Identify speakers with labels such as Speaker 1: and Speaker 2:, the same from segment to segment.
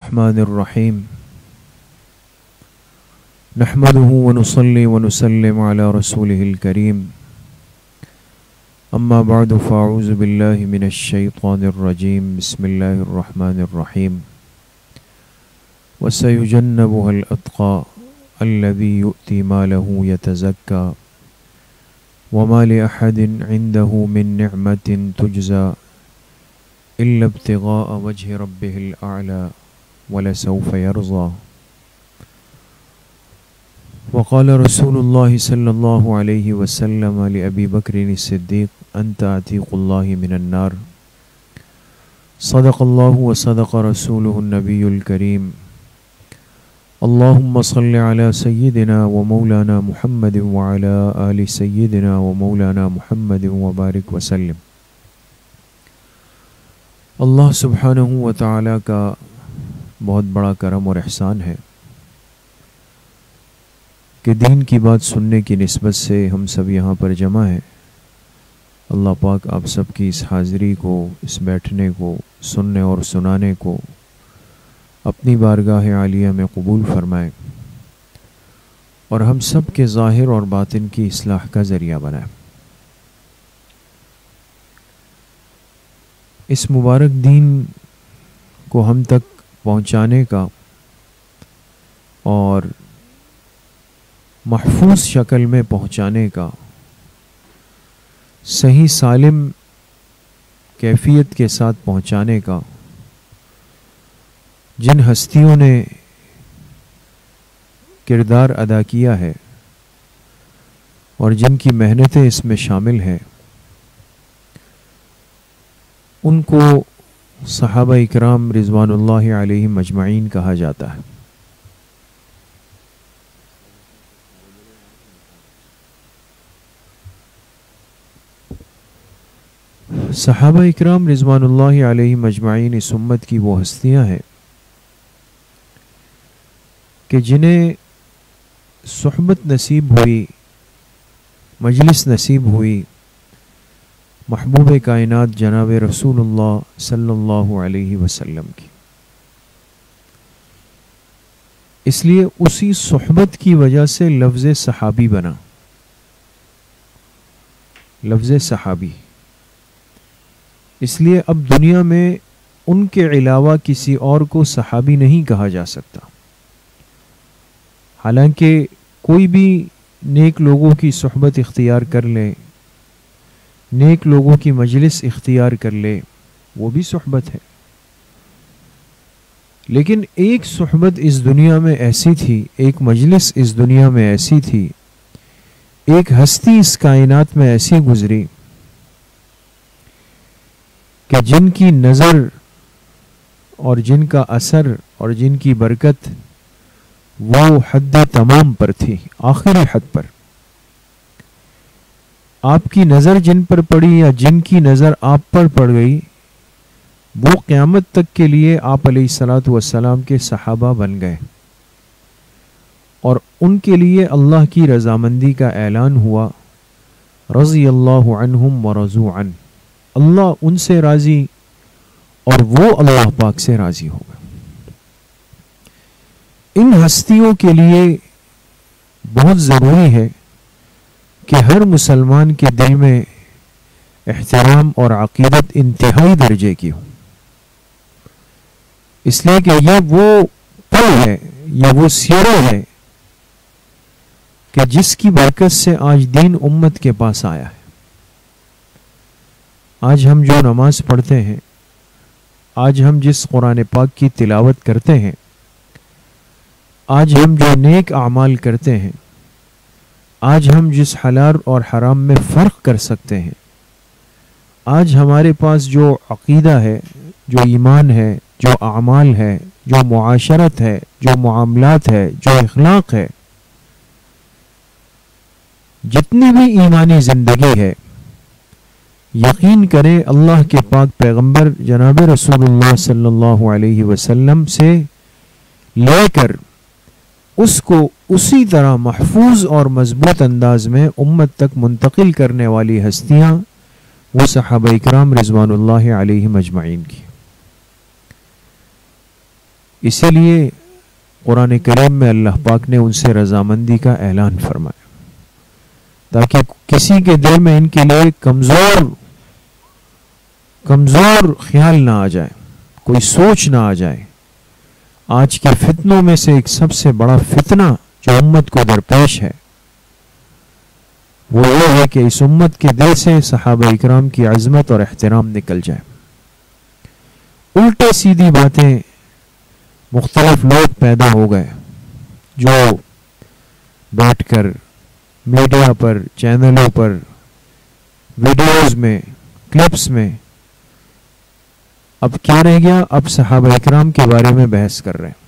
Speaker 1: الرحمن الرحيم نحمده ونصلي ونسلم على رسوله الكريم أما بعد فأعوذ بالله من الشيطان الرجيم بسم الله الرحمن الرحيم وسيجنبها الأتقى الذي يؤتي ماله يتزكى وما لأحد عنده من نعمة تجزى إلا ابتغاء وجه ربه الأعلى ولسوف يرضى وقال رسول الله صلى الله عليه وسلم لأبي بكر الصديق أنت عتيق الله من النار صدق الله وصدق رسوله النبي الكريم اللهم صل على سيدنا ومولانا محمد وعلى آل سيدنا ومولانا محمد وبارك وسلم۔ اللہ سبحانہ و تعالیٰ کا بہت بڑا کرم اور احسان ہے کہ دین کی بات سننے کی نسبت سے ہم سب یہاں پر جمع ہیں۔ اللہ پاک آپ سب کی اس حاضری کو، اس بیٹھنے کو، سننے اور سنانے کو اپنی بارگاہ عالیہ میں قبول فرمائے اور ہم سب کے ظاہر اور باطن کی اصلاح کا ذریعہ بنائے۔ اس مبارک دین کو ہم تک پہنچانے کا اور محفوظ شکل میں پہنچانے کا، صحیح سالم کیفیت کے ساتھ پہنچانے کا جن ہستیوں نے کردار ادا کیا ہے اور جن کی محنتیں اس میں شامل ہیں، ان کو صحابہ اکرام رضوان اللہ علیہم اجمعین کہا جاتا ہے۔ صحابہ اکرام رضوان اللہ علیہم اجمعین اس امت کی وہ ہستیاں ہیں کہ جنہیں صحبت نصیب ہوئی، مجلس نصیب ہوئی محبوب کائنات جناب رسول اللہ صلی اللہ علیہ وسلم کی، اس لیے اسی صحبت کی وجہ سے لفظ صحابی بنا۔ لفظ صحابی اس لیے اب دنیا میں ان کے علاوہ کسی اور کو صحابی نہیں کہا جا سکتا، حالانکہ کوئی بھی نیک لوگوں کی صحبت اختیار کر لے، نیک لوگوں کی مجلس اختیار کر لے، وہ بھی صحبت ہے، لیکن ایک صحبت اس دنیا میں ایسی تھی، ایک مجلس اس دنیا میں ایسی تھی، ایک ہستی اس کائنات میں ایسی گزری کہ جن کی نظر اور جن کا اثر اور جن کی برکت وہ حد تمام پر تھی، آخری حد پر۔ آپ کی نظر جن پر پڑی یا جن کی نظر آپ پر پڑ گئی، وہ قیامت تک کے لیے آپ علیہ الصلاۃ والسلام کے صحابہ بن گئے، اور ان کے لیے اللہ کی رضامندی کا اعلان ہوا، رضی اللہ عنہم ورضوا عنہ، اللہ ان سے راضی اور وہ اللہ پاک سے راضی ہو گئے۔ ان ہستیوں کے لیے بہت ضروری ہے کہ ہر مسلمان کے دل میں احترام اور عقیدت انتہائی درجے کی ہو، اس لیے کہ یہ وہ پل ہے، یہ وہ سیرہ ہے کہ جس کی برکت سے آج دین امت کے پاس آیا ہے۔ آج ہم جو نماز پڑھتے ہیں، آج ہم جس قرآن پاک کی تلاوت کرتے ہیں، آج ہم جو نیک اعمال کرتے ہیں، آج ہم جس حلال اور حرام میں فرق کر سکتے ہیں، آج ہمارے پاس جو عقیدہ ہے، جو ایمان ہے، جو اعمال ہے، جو معاشرت ہے، جو معاملات ہے، جو اخلاق ہے، جتنی بھی ایمانی زندگی ہے، یقین کریں اللہ کے پاک پیغمبر جناب رسول اللہ صلی اللہ علیہ وسلم سے لے کر اس کو اسی طرح محفوظ اور مضبوط انداز میں امت تک منتقل کرنے والی ہستیاں وہ صحابہ اکرام رضوان اللہ علیہم اجمعین کی۔ اسی لیے قرآن کریم میں اللہ پاک نے ان سے رضامندی کا اعلان فرمایا تاکہ کسی کے دل میں ان کے لیے کمزور خیال نہ آ جائے، کوئی سوچ نہ آ جائے۔ آج کے فتنوں میں سے ایک سب سے بڑا فتنہ جو امت کو درپیش ہے وہ یہ ہے کہ اس امت کے دل سے صحابہ اکرام کی عظمت اور احترام نکل جائے۔ الٹے سیدھی باتیں مختلف لوگ پیدا ہو گئے جو بیٹھ کر میڈیا پر، چینلوں پر، ویڈیوز میں، کلپس میں اب کیا رہ گیا؟ اب صحابہ اکرام کے بارے میں بحث کر رہے ہیں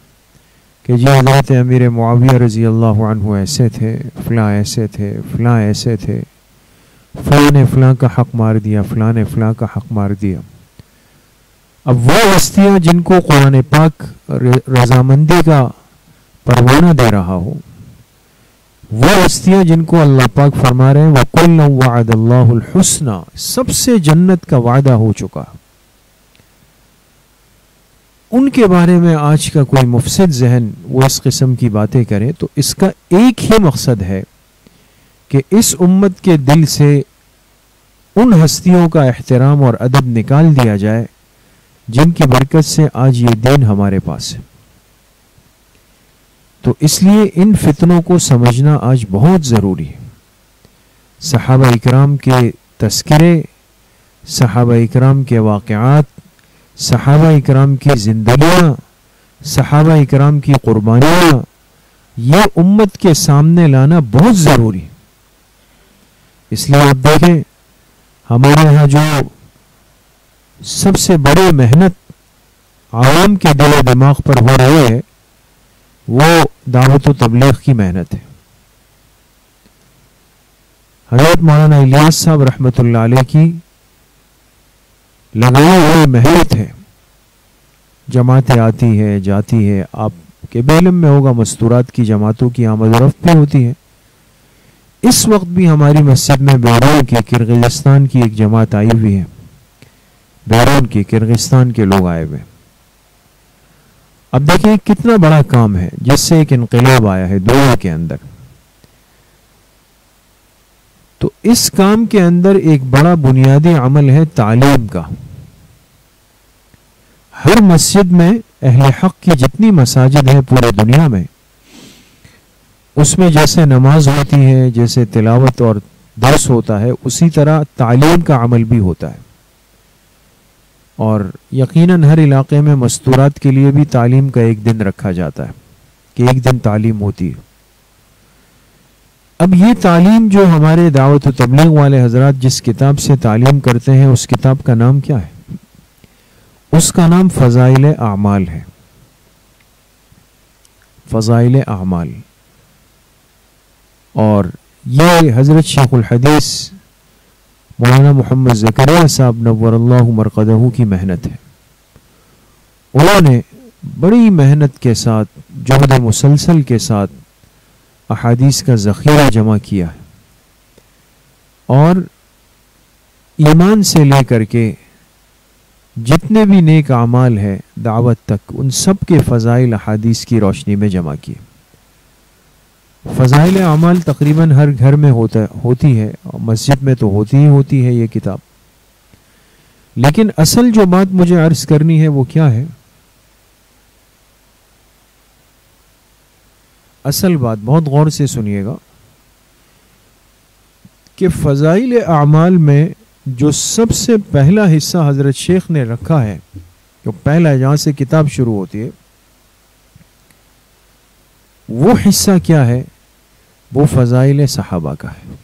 Speaker 1: کہ جی حضرت امیر معاویہ رضی اللہ عنہ ایسے تھے، فلاں ایسے تھے، فلاں ایسے تھے، فلاں نے فلاں کا حق مار دیا، فلاں نے فلاں کا حق مار دیا۔ اب وہ ہستیاں جن کو قرآن پاک رضامندی کا پروانہ دے رہا ہو، وہ ہستیاں جن کو اللہ پاک فرما رہے ہیں وَكُلًّا وَعَدَ اللَّهُ الْحُسْنَى، سب سے جنت کا وعدہ ہو چکا، ان کے بارے میں آج کا کوئی مفسد ذہن وہ اس قسم کی باتیں کرے تو اس کا ایک ہی مقصد ہے کہ اس امت کے دل سے ان ہستیوں کا احترام اور ادب نکال دیا جائے جن کی برکت سے آج یہ دین ہمارے پاس ہے۔ تو اس لیے ان فتنوں کو سمجھنا آج بہت ضروری ہے۔ صحابہ اکرام کے تذکرے، صحابہ اکرام کے واقعات، صحابہ اکرام کی زندگیاں، صحابہ اکرام کی قربانیاں، یہ امت کے سامنے لانا بہت ضروری ہے۔ اس لیے آپ دیکھیں ہمارے یہاں جو سب سے بڑی محنت عوام کے دل و دماغ پر ہو رہی ہے وہ دعوت و تبلیغ کی محنت ہے۔ حضرت مولانا الیاس صاحب رحمۃ اللہ علیہ کی لگائی ہوئی محنت ہے، جماعتیں آتی ہے جاتی ہے، آپ کے بیلم میں ہوگا مستورات کی جماعتوں کی آمد و رفت بھی ہوتی ہے۔ اس وقت بھی ہماری مسجد میں بیرون کی کرغزستان کی ایک جماعت آئی ہوئی ہے، بیرون کی کرغزستان کے لوگ آئے ہوئے۔ اب دیکھیں کتنا بڑا کام ہے جس سے ایک انقلاب آیا ہے دنیا کے اندر۔ تو اس کام کے اندر ایک بڑا بنیادی عمل ہے تعلیم کا۔ ہر مسجد میں اہل حق کی جتنی مساجد ہیں پورے دنیا میں، اس میں جیسے نماز ہوتی ہے، جیسے تلاوت اور درس ہوتا ہے، اسی طرح تعلیم کا عمل بھی ہوتا ہے۔ اور یقیناً ہر علاقے میں مستورات کے لیے بھی تعلیم کا ایک دن رکھا جاتا ہے کہ ایک دن تعلیم ہوتی ہے۔ اب یہ تعلیم جو ہمارے دعوت و تبلیغ والے حضرات جس کتاب سے تعلیم کرتے ہیں اس کتاب کا نام کیا ہے؟ اس کا نام فضائل اعمال ہے۔ فضائل اعمال، اور یہ حضرت شیخ الحدیث مولانا محمد زکریا صاحب نور اللہ مرقدہ کی محنت ہے۔ انہوں نے بڑی محنت کے ساتھ، جہد مسلسل کے ساتھ احادیث کا ذخیرہ جمع کیا ہے، اور ایمان سے لے کر کے جتنے بھی نیک اعمال ہے دعوت تک، ان سب کے فضائل احادیث کی روشنی میں جمع کیے۔ فضائل اعمال تقریباً ہر گھر میں ہوتی ہے، مسجد میں تو ہوتی ہے یہ کتاب، لیکن اصل جو بات مجھے عرض کرنی ہے وہ کیا ہے؟ اصل بات بہت غور سے سنیے گا کہ فضائل اعمال میں جو سب سے پہلا حصہ حضرت شیخ نے رکھا ہے، جو پہلا جہاں سے کتاب شروع ہوتی ہے، وہ حصہ کیا ہے؟ وہ فضائل صحابہ کا ہے،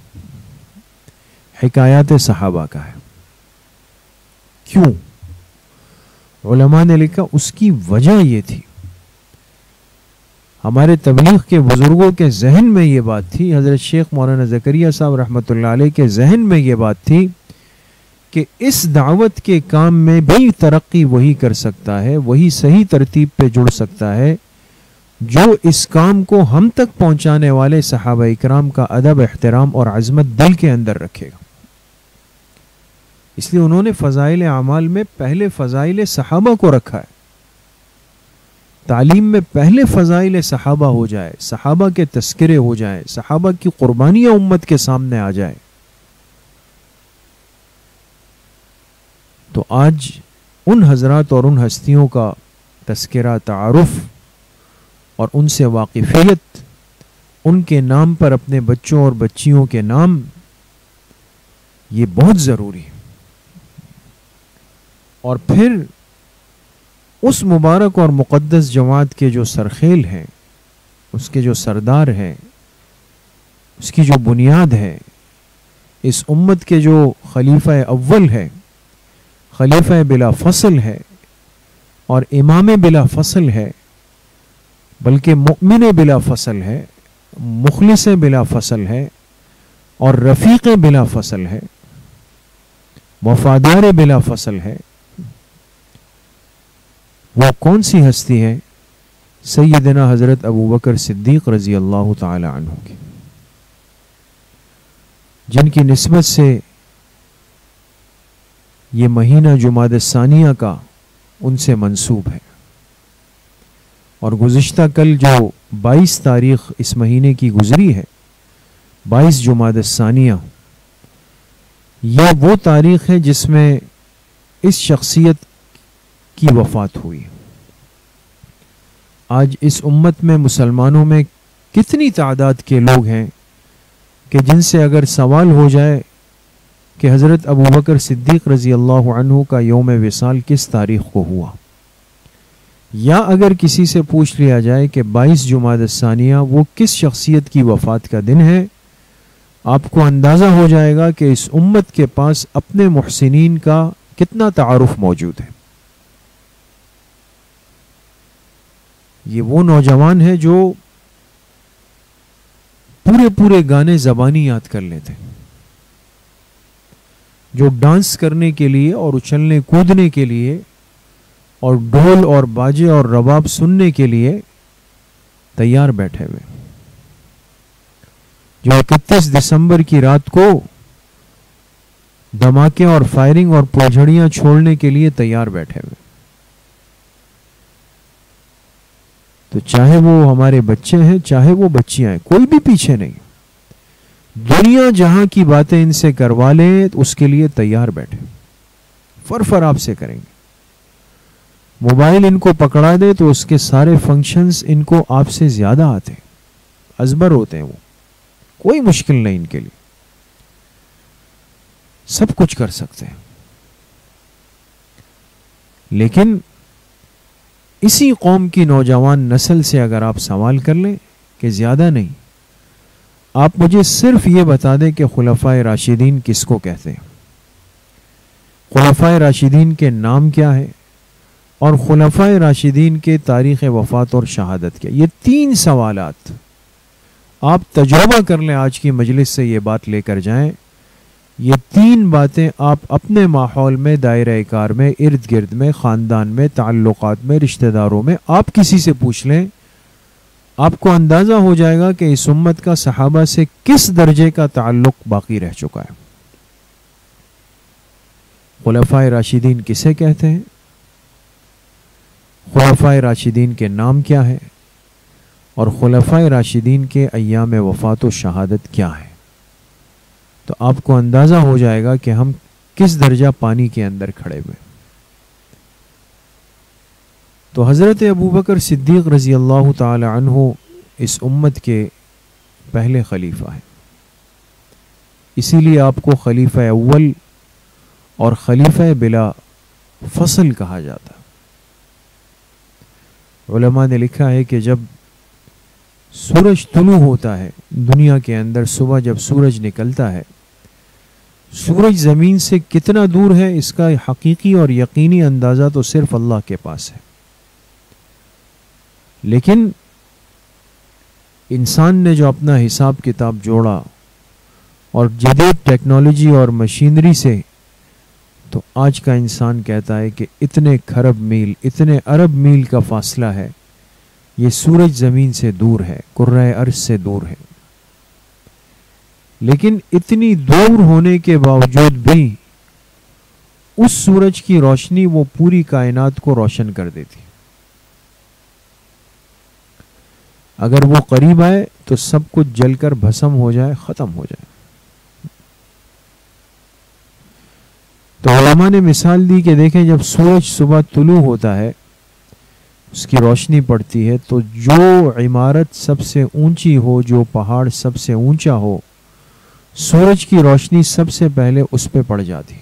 Speaker 1: حکایات صحابہ کا ہے۔ کیوں؟ علماء نے لکھا اس کی وجہ یہ تھی، ہمارے تبلیغ کے بزرگوں کے ذہن میں یہ بات تھی، حضرت شیخ مولانا زکریا صاحب رحمۃ اللہ علیہ کے ذہن میں یہ بات تھی کہ اس دعوت کے کام میں بھی ترقی وہی کر سکتا ہے، وہی صحیح ترتیب پہ جڑ سکتا ہے جو اس کام کو ہم تک پہنچانے والے صحابہ اکرام کا ادب، احترام اور عظمت دل کے اندر رکھے گا۔ اس لیے انہوں نے فضائل اعمال میں پہلے فضائل صحابہ کو رکھا ہے تعلیم میں پہلے فضائل صحابہ ہو جائے، صحابہ کے تذکرے ہو جائیں، صحابہ کی قربانیاں امت کے سامنے آ جائے، تو آج ان حضرات اور ان ہستیوں کا تذکرہ، تعارف اور ان سے واقفیت، ان کے نام پر اپنے بچوں اور بچیوں کے نام، یہ بہت ضروری ہے۔ اور پھر اس مبارک اور مقدس جماعت کے جو سرخیل ہیں، اس کے جو سردار ہیں، اس کی جو بنیاد ہے، اس امت کے جو خلیفہ اول ہے، خلیفہ بلا فصل ہے اور امام بلا فصل ہے، بلکہ مؤمن بلا فصل ہے، مخلص بلا فصل ہے اور رفیق بلا فصل ہے، وفادار بلا فصل ہے، وہ کون سی ہستی ہے؟ سیدنا حضرت ابوبکر صدیق رضی اللہ تعالی عنہ کی، جن کی نسبت سے یہ مہینہ جمادی الثانیہ کا ان سے منسوب ہے۔ اور گزشتہ کل جو 22 تاریخ اس مہینے کی گزری ہے، 22 جمادی الثانیہ، یہ وہ تاریخ ہے جس میں اس شخصیت کی وفات ہوئی۔ آج اس امت میں مسلمانوں میں کتنی تعداد کے لوگ ہیں کہ جن سے اگر سوال ہو جائے کہ حضرت ابوبکر صدیق رضی اللہ عنہ کا یوم وصال کس تاریخ کو ہوا، یا اگر کسی سے پوچھ لیا جائے کہ 22 جمادی الثانیہ وہ کس شخصیت کی وفات کا دن ہے، آپ کو اندازہ ہو جائے گا کہ اس امت کے پاس اپنے محسنین کا کتنا تعارف موجود ہے۔ یہ وہ نوجوان ہے جو پورے گانے زبانی یاد کر لیتے ہیں، جو ڈانس کرنے کے لیے اور اچھلنے کودنے کے لیے اور ڈھول اور باجے اور رباب سننے کے لیے تیار بیٹھے ہوئے، جو 31 دسمبر کی رات کو دھماکے اور فائرنگ اور پوجھڑیاں چھوڑنے کے لیے تیار بیٹھے ہوئے۔ تو چاہے وہ ہمارے بچے ہیں، چاہے وہ بچیاں ہیں، کوئی بھی پیچھے نہیں، دنیا جہاں کی باتیں ان سے کروا لیں اس کے لیے تیار بیٹھے، فر آپ سے کریں گے۔ موبائل ان کو پکڑا دے تو اس کے سارے فنکشنز ان کو آپ سے زیادہ آتے ہیں، ازبر ہوتے ہیں، وہ کوئی مشکل نہیں ان کے لیے، سب کچھ کر سکتے ہیں۔ لیکن اسی قوم کی نوجوان نسل سے اگر آپ سوال کر لیں کہ زیادہ نہیں، آپ مجھے صرف یہ بتا دیں کہ خلفائے راشدین کس کو کہتے ہیں، خلفائے راشدین کے نام کیا ہے، اور خلفائے راشدین کے تاریخ وفات اور شہادت کیا۔ یہ 3 سوالات آپ تجربہ کر لیں، آج کی مجلس سے یہ بات لے کر جائیں، یہ 3 باتیں آپ اپنے ماحول میں، دائرہ کار میں، ارد گرد میں، خاندان میں، تعلقات میں، رشتہ داروں میں آپ کسی سے پوچھ لیں، آپ کو اندازہ ہو جائے گا کہ اس امت کا صحابہ سے کس درجے کا تعلق باقی رہ چکا ہے۔ خلفائے راشدین کسے کہتے ہیں؟ خلفائے راشدین کے نام کیا ہے؟ اور خلفائے راشدین کے ایام وفات و شہادت کیا ہے؟ تو آپ کو اندازہ ہو جائے گا کہ ہم کس درجہ پانی کے اندر کھڑے ہوئے۔ تو حضرت ابوبکر صدیق رضی اللہ تعالی عنہ اس امت کے پہلے خلیفہ ہیں، اسی لیے آپ کو خلیفہ اول اور خلیفہ بلا فصل کہا جاتا۔ علماء نے لکھا ہے کہ جب سورج طلوع ہوتا ہے دنیا کے اندر، صبح جب سورج نکلتا ہے، سورج زمین سے کتنا دور ہے اس کا حقیقی اور یقینی اندازہ تو صرف اللہ کے پاس ہے، لیکن انسان نے جو اپنا حساب کتاب جوڑا اور جدید ٹیکنالوجی اور مشینری سے، تو آج کا انسان کہتا ہے کہ اتنے کھرب میل، اتنے ارب میل کا فاصلہ ہے، یہ سورج زمین سے دور ہے، کرۂ ارض سے دور ہے۔ لیکن اتنی دور ہونے کے باوجود بھی اس سورج کی روشنی وہ پوری کائنات کو روشن کر دیتی۔ اگر وہ قریب آئے تو سب کچھ جل کر بھسم ہو جائے، ختم ہو جائے۔ تو علماء نے مثال دی کہ دیکھیں جب سورج صبح طلوع ہوتا ہے، اس کی روشنی پڑتی ہے، تو جو عمارت سب سے اونچی ہو، جو پہاڑ سب سے اونچا ہو، سورج کی روشنی سب سے پہلے اس پہ پڑ جاتی،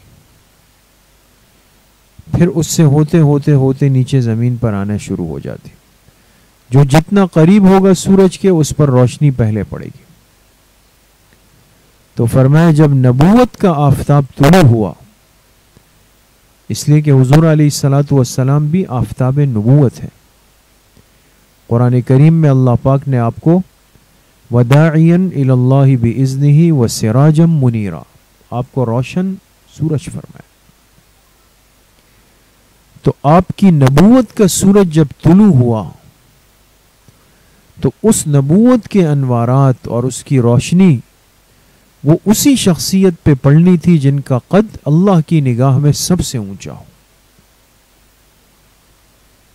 Speaker 1: پھر اس سے ہوتے ہوتے ہوتے نیچے زمین پر آنا شروع ہو جاتی۔ جو جتنا قریب ہوگا سورج کے، اس پر روشنی پہلے پڑے گی۔ تو فرمایا جب نبوت کا آفتاب طلوع ہوا، اس لیے کہ حضور علیہ الصلاۃ والسلام بھی آفتاب نبوت ہے۔ قرآن کریم میں اللہ پاک نے آپ کو وداعیا الی اللہ باذنہ وسراجا منیرا، آپ کو روشن سورج فرمایا۔ تو آپ کی نبوت کا سورج جب طلوع ہوا تو اس نبوت کے انوارات اور اس کی روشنی وہ اسی شخصیت پہ پڑنی تھی جن کا قد اللہ کی نگاہ میں سب سے اونچا ہو،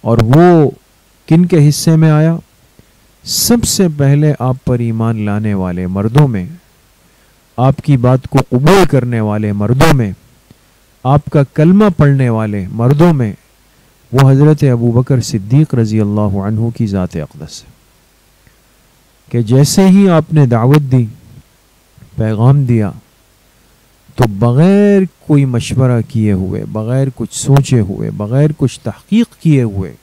Speaker 1: اور وہ کن کے حصے میں آیا؟ سب سے پہلے آپ پر ایمان لانے والے مردوں میں، آپ کی بات کو قبول کرنے والے مردوں میں، آپ کا کلمہ پڑھنے والے مردوں میں، وہ حضرت ابوبکر صدیق رضی اللہ عنہ کی ذات اقدس ہے کہ جیسے ہی آپ نے دعوت دی، پیغام دیا، تو بغیر کوئی مشورہ کیے ہوئے، بغیر کچھ سوچے ہوئے، بغیر کچھ تحقیق کیے ہوئے،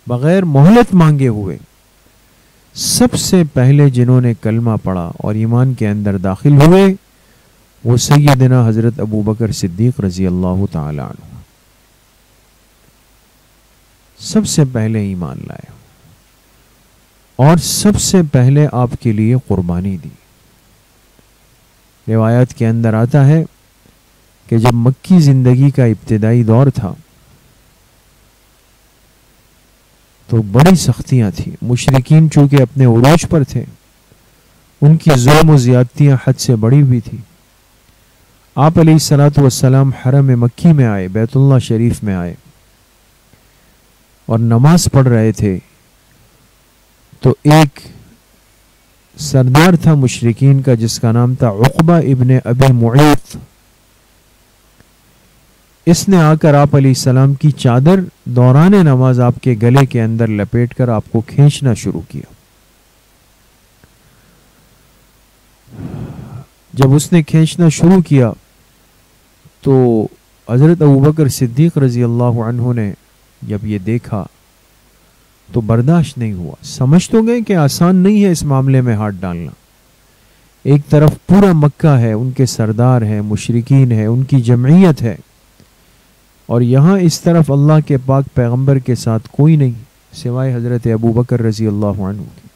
Speaker 1: بغیر مہلت مانگے ہوئے، سب سے پہلے جنہوں نے کلمہ پڑھا اور ایمان کے اندر داخل ہوئے وہ سیدنا حضرت ابوبکر صدیق رضی اللہ تعالی عنہ سب سے پہلے ایمان لائے اور سب سے پہلے آپ کے لیے قربانی دی۔ روایات کے اندر آتا ہے کہ جب مکی زندگی کا ابتدائی دور تھا تو بڑی سختیاں تھیں، مشرکین چونکہ اپنے عروج پر تھے، ان کی ظلم و زیادتیاں حد سے بڑی ہوئی تھی۔ آپ علیہ الصلاۃ والسلام حرم مکی میں آئے، بیت اللہ شریف میں آئے اور نماز پڑھ رہے تھے، تو ایک سردار تھا مشرکین کا جس کا نام تھا عقبہ ابن ابی معیط، اس نے آ کر آپ علیہ السلام کی چادر دوران نماز آپ کے گلے کے اندر لپیٹ کر آپ کو کھینچنا شروع کیا۔ جب اس نے کھینچنا شروع کیا تو حضرت ابوبکر صدیق رضی اللہ عنہ نے جب یہ دیکھا تو برداشت نہیں ہوا۔ سمجھ تو گئے کہ آسان نہیں ہے اس معاملے میں ہاتھ ڈالنا، ایک طرف پورا مکہ ہے، ان کے سردار ہیں، مشرکین ہیں، ان کی جمعیت ہے، اور یہاں اس طرف اللہ کے پاک پیغمبر کے ساتھ کوئی نہیں سوائے حضرت ابوبکر رضی اللہ عنہ کی۔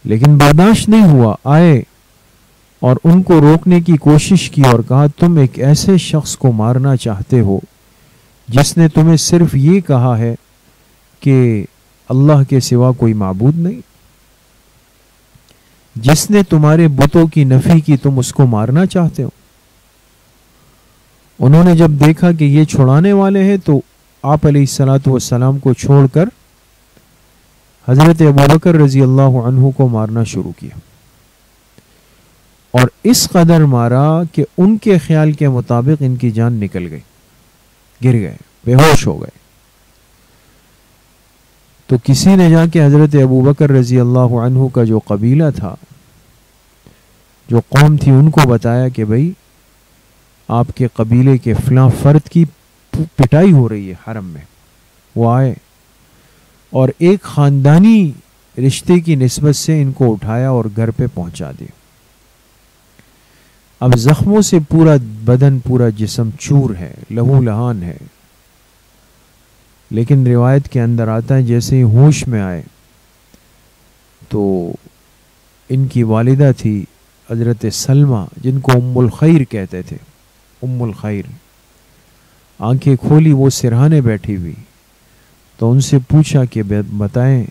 Speaker 1: لیکن برداشت نہیں ہوا، آئے اور ان کو روکنے کی کوشش کی اور کہا تم ایک ایسے شخص کو مارنا چاہتے ہو جس نے تمہیں صرف یہ کہا ہے کہ اللہ کے سوا کوئی معبود نہیں، جس نے تمہارے بتوں کی نفی کی تم اس کو مارنا چاہتے ہو۔ انہوں نے جب دیکھا کہ یہ چھڑانے والے ہیں تو آپ علیہ الصلاۃ والسلام کو چھوڑ کر حضرت ابوبکر رضی اللہ عنہ کو مارنا شروع کیا، اور اس قدر مارا کہ ان کے خیال کے مطابق ان کی جان نکل گئی، گر گئے، بے ہوش ہو گئے۔ تو کسی نے جا کے حضرت ابوبکر رضی اللہ عنہ کا جو قبیلہ تھا، جو قوم تھی، ان کو بتایا کہ بھئی آپ کے قبیلے کے فلاں فرد کی پٹائی ہو رہی ہے حرم میں۔ وہ آئے اور ایک خاندانی رشتے کی نسبت سے ان کو اٹھایا اور گھر پہ پہنچا دیا۔ اب زخموں سے پورا بدن، پورا جسم چور ہے، لہو لہان ہے، لیکن روایت کے اندر آتا ہے جیسے ہی ہوش میں آئے تو ان کی والدہ تھی حضرت سلمہ، جن کو ام الخیر کہتے تھے، ام الخیر، آنکھیں کھولی، وہ سرہانے بیٹھی ہوئی، تو ان سے پوچھا کہ بتائیں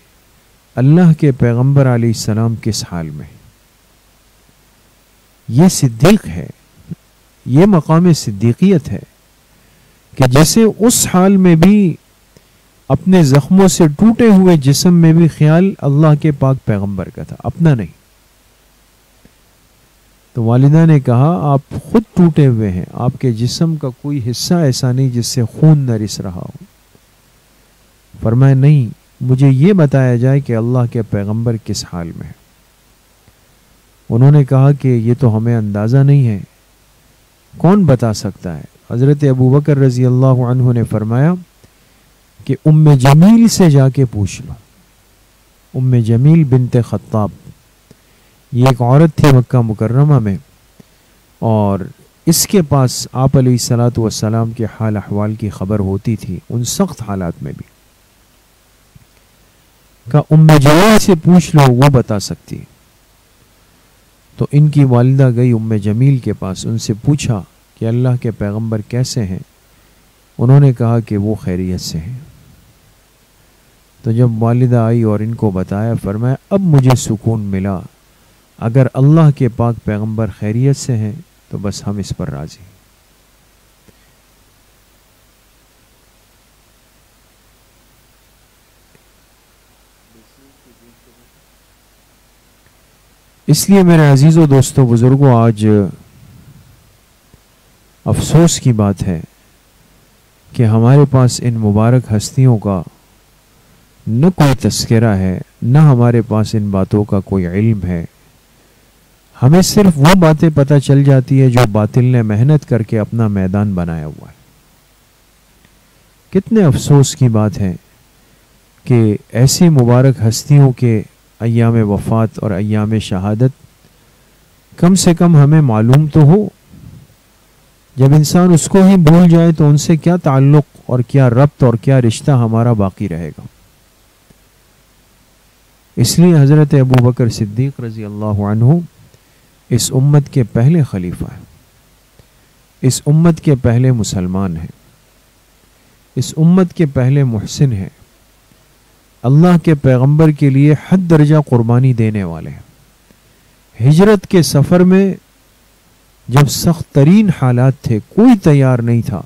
Speaker 1: اللہ کے پیغمبر علیہ السلام کس حال میں؟ یہ صدیق ہے، یہ مقام صدیقیت ہے کہ جیسے اس حال میں بھی اپنے زخموں سے ٹوٹے ہوئے جسم میں بھی خیال اللہ کے پاک پیغمبر کا تھا، اپنا نہیں۔ تو والدہ نے کہا آپ خود ٹوٹے ہوئے ہیں، آپ کے جسم کا کوئی حصہ ایسا نہیں جس سے خون نہ رس رہا ہو۔ فرمایا نہیں، مجھے یہ بتایا جائے کہ اللہ کے پیغمبر کس حال میں ہے۔ انہوں نے کہا کہ یہ تو ہمیں اندازہ نہیں ہے، کون بتا سکتا ہے؟ حضرت ابوبکر رضی اللہ عنہ نے فرمایا کہ ام جمیل سے جا کے پوچھ لو۔ ام جمیل بنت خطاب، یہ ایک عورت تھی مکہ مکرمہ میں، اور اس کے پاس آپ علیہ الصلوۃ والسلام کے حال احوال کی خبر ہوتی تھی ان سخت حالات میں بھی۔ کہا ام جمیل سے پوچھ لو، وہ بتا سکتی۔ تو ان کی والدہ گئی ام جمیل کے پاس، ان سے پوچھا کہ اللہ کے پیغمبر کیسے ہیں؟ انہوں نے کہا کہ وہ خیریت سے ہیں۔ تو جب والدہ آئی اور ان کو بتایا، فرمایا اب مجھے سکون ملا، اگر اللہ کے پاک پیغمبر خیریت سے ہیں تو بس ہم اس پر راضی ہیں۔ اس لیے میرے عزیزو دوستو بزرگوں، آج افسوس کی بات ہے کہ ہمارے پاس ان مبارک ہستیوں کا نہ کوئی تذکرہ ہے، نہ ہمارے پاس ان باتوں کا کوئی علم ہے۔ ہمیں صرف وہ باتیں پتہ چل جاتی ہے جو باطل نے محنت کر کے اپنا میدان بنایا ہوا ہے۔ کتنے افسوس کی بات ہے کہ ایسی مبارک ہستیوں کے ایام وفات اور ایام شہادت کم سے کم ہمیں معلوم تو ہو۔ جب انسان اس کو ہی بھول جائے تو ان سے کیا تعلق اور کیا ربط اور کیا رشتہ ہمارا باقی رہے گا۔ اس لیے حضرت ابوبکر صدیق رضی اللہ عنہ اس امت کے پہلے خلیفہ ہیں، اس امت کے پہلے مسلمان ہیں، اس امت کے پہلے محسن ہیں، اللہ کے پیغمبر کے لیے حد درجہ قربانی دینے والے ہیں۔ ہجرت کے سفر میں جب سخت ترین حالات تھے، کوئی تیار نہیں تھا،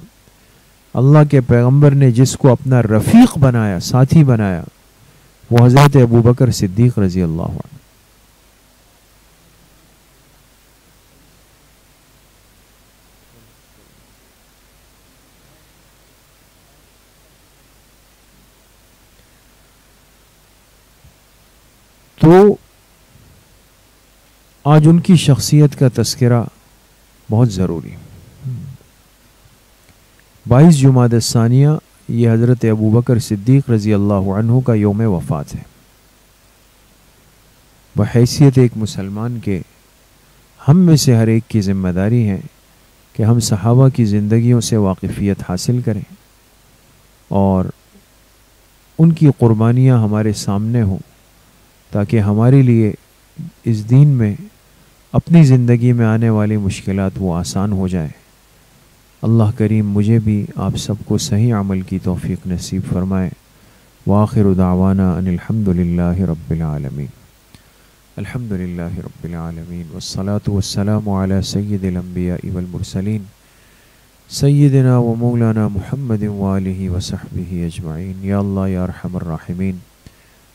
Speaker 1: اللہ کے پیغمبر نے جس کو اپنا رفیق بنایا، ساتھی بنایا، وہ حضرت ابوبکر صدیق رضی اللہ عنہ۔ تو آج ان کی شخصیت کا تذکرہ بہت ضروری ہے۔ 22 جمادی الثانیہ یہ حضرت ابوبکر صدیق رضی اللہ عنہ کا یوم وفات ہے۔ بحیثیت ایک مسلمان کے ہم میں سے ہر ایک کی ذمہ داری ہے کہ ہم صحابہ کی زندگیوں سے واقفیت حاصل کریں اور ان کی قربانیاں ہمارے سامنے ہوں، تاکہ ہمارے لیے اس دین میں اپنی زندگی میں آنے والی مشکلات وہ آسان ہو جائے۔ اللہ کریم مجھے بھی آپ سب کو صحیح عمل کی توفیق نصیب فرمائے۔ وآخر دعوانا ان الحمدللہ رب العالمین۔ الحمدللہ رب العالمین والصلاة والسلام علی سید الانبیاء والمرسلین سیدنا و مولانا محمد وآلہ وصحبہ اجمعین۔ یا اللہ یا ارحم الراحمین،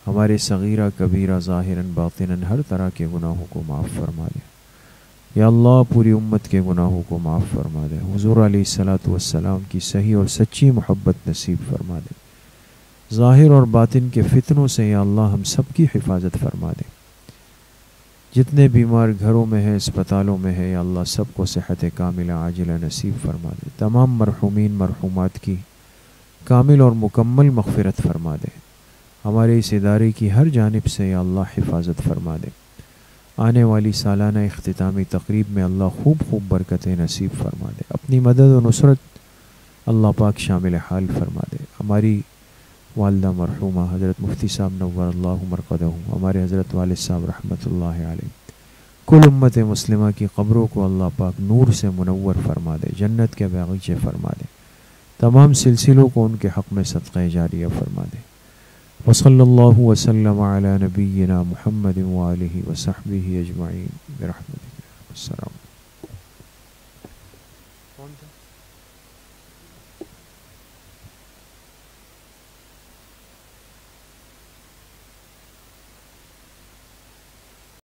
Speaker 1: ہمارے صغیرہ کبیرہ ظاہراً باطناً ہر طرح کے گناہوں کو معاف فرما دے۔ یا اللہ پوری امت کے گناہوں کو معاف فرما دے۔ حضور علیہ الصلوۃ والسلام کی صحیح اور سچی محبت نصیب فرما دے۔ ظاہر اور باطن کے فتنوں سے یا اللہ ہم سب کی حفاظت فرما دے۔ جتنے بیمار گھروں میں ہیں، اسپتالوں میں ہیں، یا اللہ سب کو صحت کاملہ عاجلہ نصیب فرما دے۔ تمام مرحومین مرحومات کی کامل اور مکمل مغفرت فرما دے۔ ہمارے اس ادارے کی ہر جانب سے یا اللہ حفاظت فرما دے۔ آنے والی سالانہ اختتامی تقریب میں اللہ خوب خوب برکتیں نصیب فرما دے۔ اپنی مدد و نصرت اللہ پاک شامل حال فرما دے۔ ہماری والدہ مرحومہ حضرت مفتی صاحب نور اللہ مرقدہ، ہمارے حضرت والد صاحب رحمۃ اللہ علیہ، کل امت مسلمہ کی قبروں کو اللہ پاک نور سے منور فرما دے، جنت کے باغیچے فرما دے، تمام سلسلوں کو ان کے حق میں صدقہ جاریہ فرما دے۔ وصلی اللہ وسلم علی نبینا محمد وآلہ وصحبہ اجمعین برحمتک۔ السلام۔